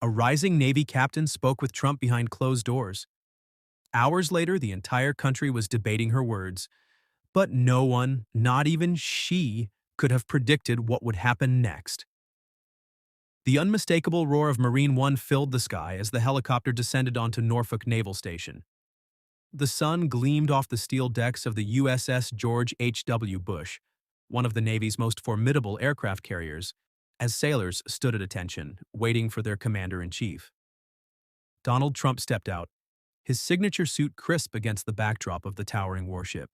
A rising Navy captain spoke with Trump behind closed doors. Hours later, the entire country was debating her words, but no one, not even she, could have predicted what would happen next. The unmistakable roar of Marine One filled the sky as the helicopter descended onto Norfolk Naval Station. The sun gleamed off the steel decks of the USS George H.W. Bush, one of the Navy's most formidable aircraft carriers, as sailors stood at attention, waiting for their commander-in-chief. Donald Trump stepped out, his signature suit crisp against the backdrop of the towering warship.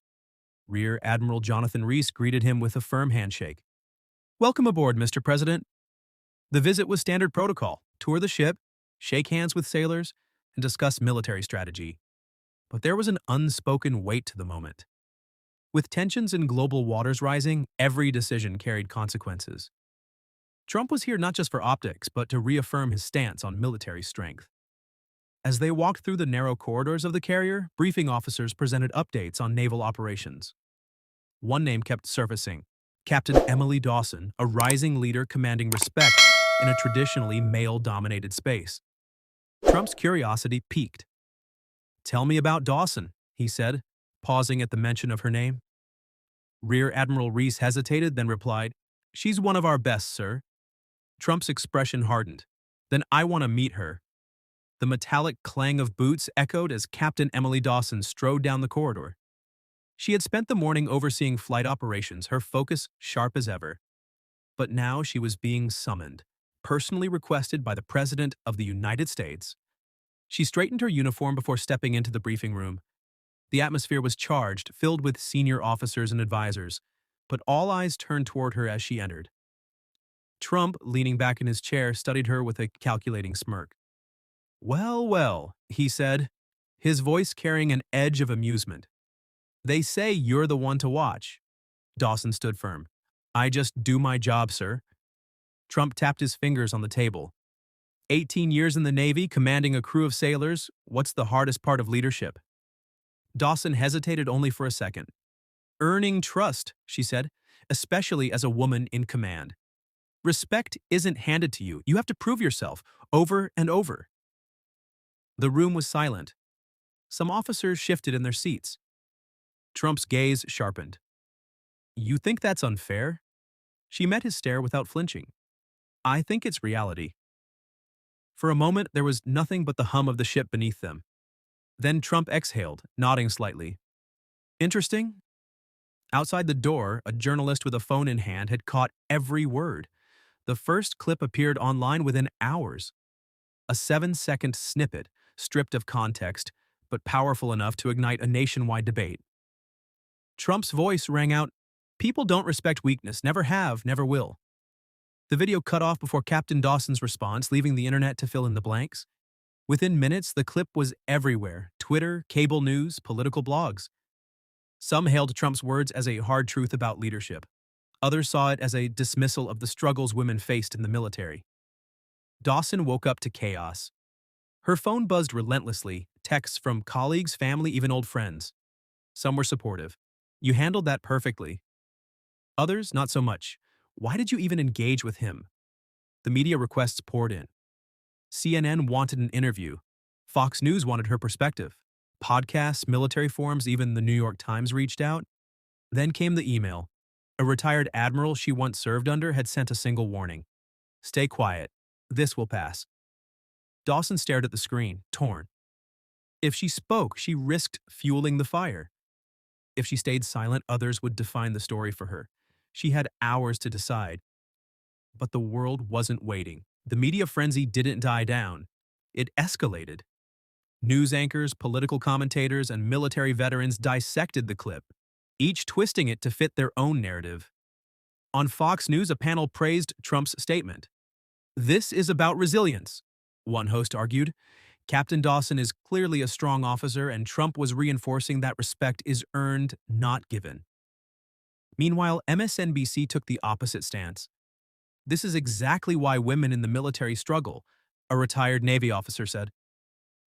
Rear Admiral Jonathan Rees greeted him with a firm handshake. "Welcome aboard, Mr. President." The visit was standard protocol: tour the ship, shake hands with sailors, and discuss military strategy. But there was an unspoken weight to the moment. With tensions in global waters rising, every decision carried consequences. Trump was here not just for optics, but to reaffirm his stance on military strength. As they walked through the narrow corridors of the carrier, briefing officers presented updates on naval operations. One name kept surfacing: Captain Emily Dawson, a rising leader commanding respect in a traditionally male-dominated space. Trump's curiosity piqued. "Tell me about Dawson," he said, pausing at the mention of her name. Rear Admiral Rees hesitated, then replied, "She's one of our best, sir." Trump's expression hardened. "Then I want to meet her." The metallic clang of boots echoed as Captain Emily Dawson strode down the corridor. She had spent the morning overseeing flight operations, her focus sharp as ever. But now she was being summoned, personally requested by the President of the United States. She straightened her uniform before stepping into the briefing room. The atmosphere was charged, filled with senior officers and advisors, but all eyes turned toward her as she entered. Trump, leaning back in his chair, studied her with a calculating smirk. "Well, well," he said, his voice carrying an edge of amusement. "They say you're the one to watch." Dawson stood firm. "I just do my job, sir." Trump tapped his fingers on the table. 18 years in the Navy, commanding a crew of sailors, what's the hardest part of leadership? Dawson hesitated only for a second. "Earning trust," she said, "especially as a woman in command. Respect isn't handed to you. You have to prove yourself, over and over." The room was silent. Some officers shifted in their seats. Trump's gaze sharpened. "You think that's unfair?" She met his stare without flinching. "I think it's reality." For a moment, there was nothing but the hum of the ship beneath them. Then Trump exhaled, nodding slightly. "Interesting?" Outside the door, a journalist with a phone in hand had caught every word. The first clip appeared online within hours. A 7-second snippet, stripped of context, but powerful enough to ignite a nationwide debate. Trump's voice rang out, "People don't respect weakness, never have, never will." The video cut off before Captain Dawson's response, leaving the internet to fill in the blanks. Within minutes, the clip was everywhere: Twitter, cable news, political blogs. Some hailed Trump's words as a hard truth about leadership. Others saw it as a dismissal of the struggles women faced in the military. Dawson woke up to chaos. Her phone buzzed relentlessly, texts from colleagues, family, even old friends. Some were supportive. "You handled that perfectly." Others, not so much. "Why did you even engage with him?" The media requests poured in. CNN wanted an interview. Fox News wanted her perspective. Podcasts, military forums, even the New York Times reached out. Then came the email. A retired admiral she once served under had sent a single warning: "Stay quiet. This will pass." Dawson stared at the screen, torn. If she spoke, she risked fueling the fire. If she stayed silent, others would define the story for her. She had hours to decide. But the world wasn't waiting. The media frenzy didn't die down. It escalated. News anchors, political commentators, and military veterans dissected the clip, each twisting it to fit their own narrative. On Fox News, a panel praised Trump's statement. "This is about resilience," one host argued. "Captain Dawson is clearly a strong officer, and Trump was reinforcing that respect is earned, not given." Meanwhile, MSNBC took the opposite stance. "This is exactly why women in the military struggle," a retired Navy officer said.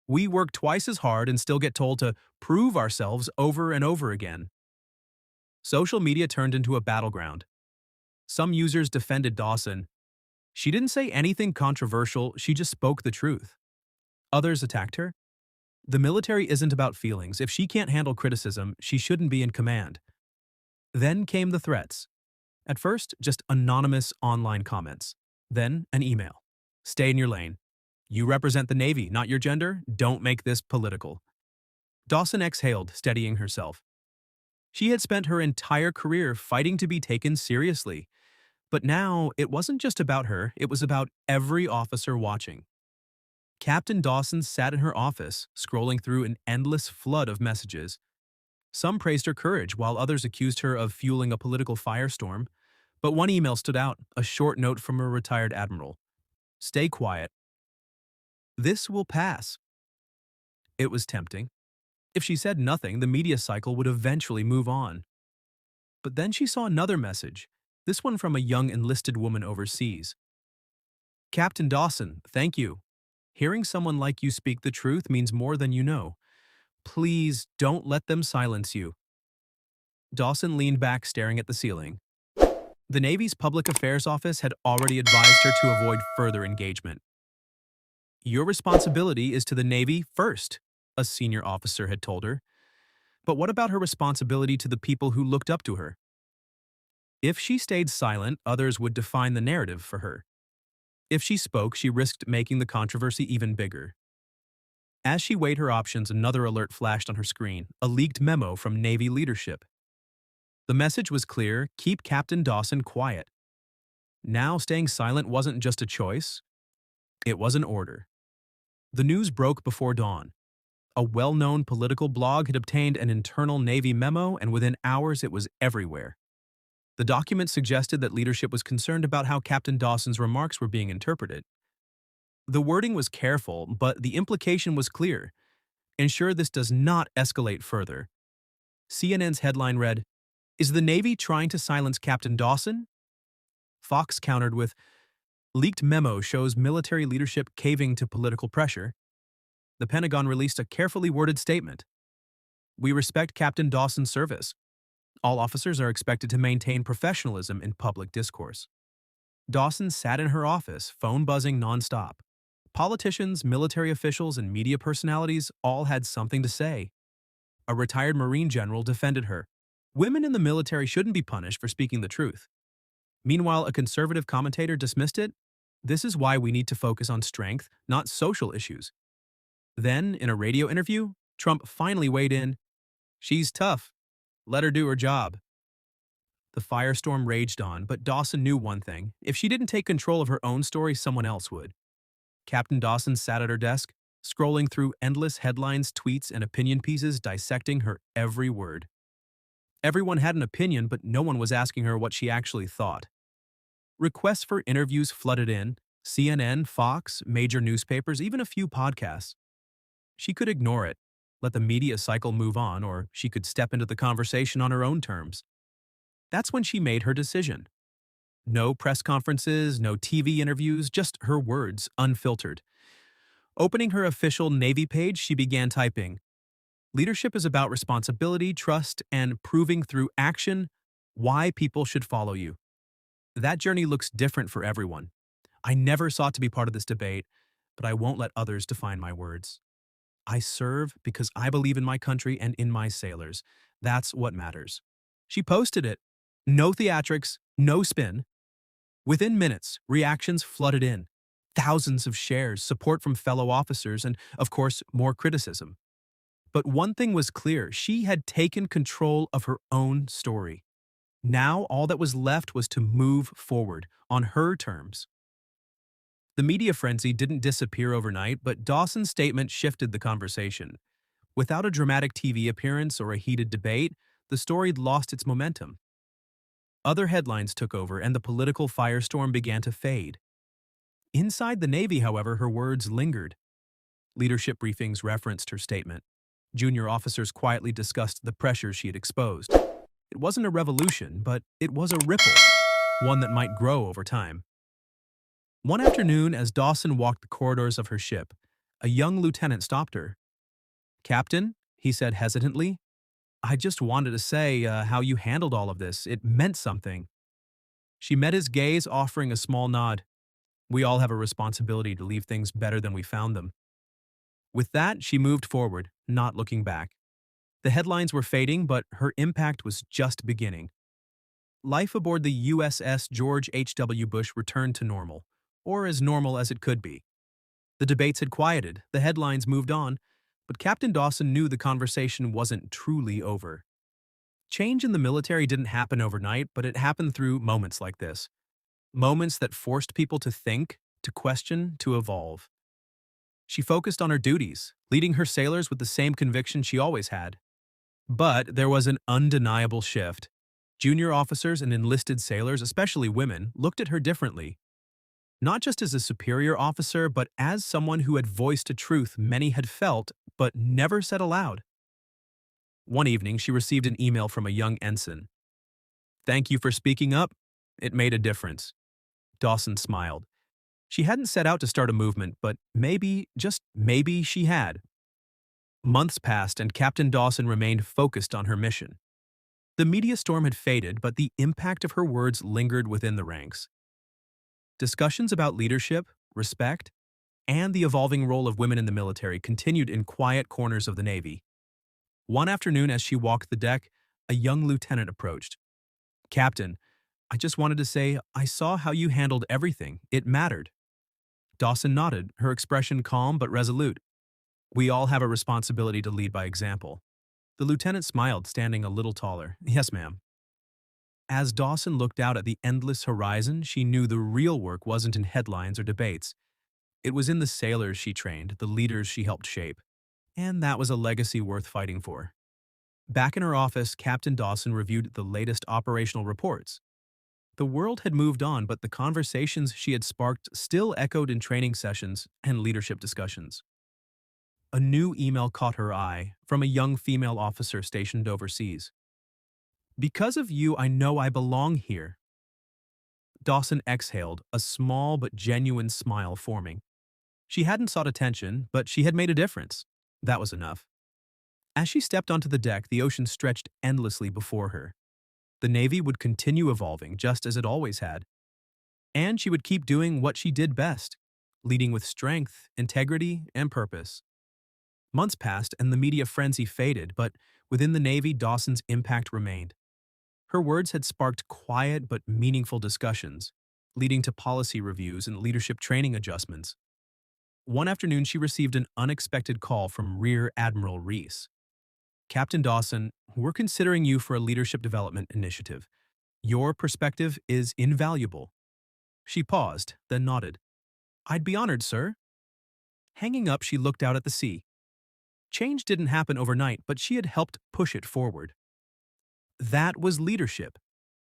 "We work twice as hard and still get told to prove ourselves over and over again." Social media turned into a battleground. Some users defended Dawson. She didn't say anything controversial, she just spoke the truth. Others attacked her. The military isn't about feelings. If she can't handle criticism, she shouldn't be in command. Then came the threats. At first, just anonymous online comments. Then, an email. Stay in your lane. You represent the Navy, not your gender. Don't make this political. Dawson exhaled, steadying herself. She had spent her entire career fighting to be taken seriously. But now, it wasn't just about her, it was about every officer watching. Captain Dawson sat in her office, scrolling through an endless flood of messages. Some praised her courage, while others accused her of fueling a political firestorm. But one email stood out, a short note from a retired admiral. Stay quiet. This will pass. It was tempting. If she said nothing, the media cycle would eventually move on. But then she saw another message, this one from a young enlisted woman overseas. Captain Dawson, thank you. Hearing someone like you speak the truth means more than you know. Please don't let them silence you. Dawson leaned back, staring at the ceiling. The Navy's Public Affairs Office had already advised her to avoid further engagement. Your responsibility is to the Navy first, a senior officer had told her. But what about her responsibility to the people who looked up to her? If she stayed silent, others would define the narrative for her. If she spoke, she risked making the controversy even bigger. As she weighed her options, another alert flashed on her screen, a leaked memo from Navy leadership. The message was clear: keep Captain Dawson quiet. Now, staying silent wasn't just a choice, it was an order. The news broke before dawn. A well-known political blog had obtained an internal Navy memo, and within hours it was everywhere. The document suggested that leadership was concerned about how Captain Dawson's remarks were being interpreted. The wording was careful, but the implication was clear. Ensure this does not escalate further. CNN's headline read, "Is the Navy trying to silence Captain Dawson?" Fox countered with, "Leaked memo shows military leadership caving to political pressure." The Pentagon released a carefully worded statement. "We respect Captain Dawson's service. All officers are expected to maintain professionalism in public discourse." Dawson sat in her office, phone buzzing nonstop. Politicians, military officials, and media personalities all had something to say. A retired Marine general defended her. Women in the military shouldn't be punished for speaking the truth. Meanwhile, a conservative commentator dismissed it. This is why we need to focus on strength, not social issues. Then, in a radio interview, Trump finally weighed in. She's tough. Let her do her job. The firestorm raged on, but Dawson knew one thing. If she didn't take control of her own story, someone else would. Captain Dawson sat at her desk, scrolling through endless headlines, tweets, and opinion pieces, dissecting her every word. Everyone had an opinion, but no one was asking her what she actually thought. Requests for interviews flooded in: CNN, Fox, major newspapers, even a few podcasts. She could ignore it, let the media cycle move on, or she could step into the conversation on her own terms. That's when she made her decision. No press conferences, no TV interviews, just her words, unfiltered. Opening her official Navy page, she began typing, "Leadership is about responsibility, trust, and proving through action why people should follow you." That journey looks different for everyone. I never sought to be part of this debate, but I won't let others define my words. I serve because I believe in my country and in my sailors. That's what matters. She posted it. No theatrics, no spin. Within minutes, reactions flooded in. Thousands of shares, support from fellow officers, and, of course, more criticism. But one thing was clear: she had taken control of her own story. Now, all that was left was to move forward, on her terms. The media frenzy didn't disappear overnight, but Dawson's statement shifted the conversation. Without a dramatic TV appearance or a heated debate, the story lost its momentum. Other headlines took over, and the political firestorm began to fade. Inside the Navy, however, her words lingered. Leadership briefings referenced her statement. Junior officers quietly discussed the pressures she had exposed. It wasn't a revolution, but it was a ripple, one that might grow over time. One afternoon, as Dawson walked the corridors of her ship, a young lieutenant stopped her. "Captain," he said hesitantly, "I just wanted to say how you handled all of this. It meant something." She met his gaze, offering a small nod. We all have a responsibility to leave things better than we found them. With that, she moved forward, not looking back. The headlines were fading, but her impact was just beginning. Life aboard the USS George H.W. Bush returned to normal, or as normal as it could be. The debates had quieted, the headlines moved on, but Captain Dawson knew the conversation wasn't truly over. Change in the military didn't happen overnight, but it happened through moments like this. Moments that forced people to think, to question, to evolve. She focused on her duties, leading her sailors with the same conviction she always had. But there was an undeniable shift. Junior officers and enlisted sailors, especially women, looked at her differently. Not just as a superior officer, but as someone who had voiced a truth many had felt, but never said aloud. One evening, she received an email from a young ensign. "Thank you for speaking up. It made a difference." Dawson smiled. She hadn't set out to start a movement, but maybe, just maybe, she had. Months passed and Captain Dawson remained focused on her mission. The media storm had faded, but the impact of her words lingered within the ranks. Discussions about leadership, respect, and the evolving role of women in the military continued in quiet corners of the Navy. One afternoon, as she walked the deck, a young lieutenant approached. "Captain, I just wanted to say I saw how you handled everything. It mattered." Dawson nodded, her expression calm but resolute. "We all have a responsibility to lead by example." The lieutenant smiled, standing a little taller. "Yes, ma'am." As Dawson looked out at the endless horizon, she knew the real work wasn't in headlines or debates. It was in the sailors she trained, the leaders she helped shape. And that was a legacy worth fighting for. Back in her office, Captain Dawson reviewed the latest operational reports. The world had moved on, but the conversations she had sparked still echoed in training sessions and leadership discussions. A new email caught her eye from a young female officer stationed overseas. "Because of you, I know I belong here." Dawson exhaled, a small but genuine smile forming. She hadn't sought attention, but she had made a difference. That was enough. As she stepped onto the deck, the ocean stretched endlessly before her. The Navy would continue evolving just as it always had. And she would keep doing what she did best, leading with strength, integrity, and purpose. Months passed and the media frenzy faded, but within the Navy, Dawson's impact remained. Her words had sparked quiet but meaningful discussions, leading to policy reviews and leadership training adjustments. One afternoon, she received an unexpected call from Rear Admiral Reese. "Captain Dawson, we're considering you for a leadership development initiative. Your perspective is invaluable." She paused, then nodded. "I'd be honored, sir." Hanging up, she looked out at the sea. Change didn't happen overnight, but she had helped push it forward. That was leadership,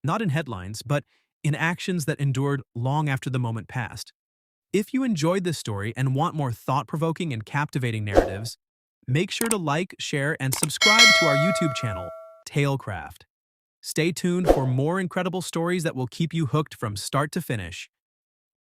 not in headlines, but in actions that endured long after the moment passed. If you enjoyed this story and want more thought-provoking and captivating narratives, make sure to like, share, and subscribe to our YouTube channel, Tailcraft. Stay tuned for more incredible stories that will keep you hooked from start to finish.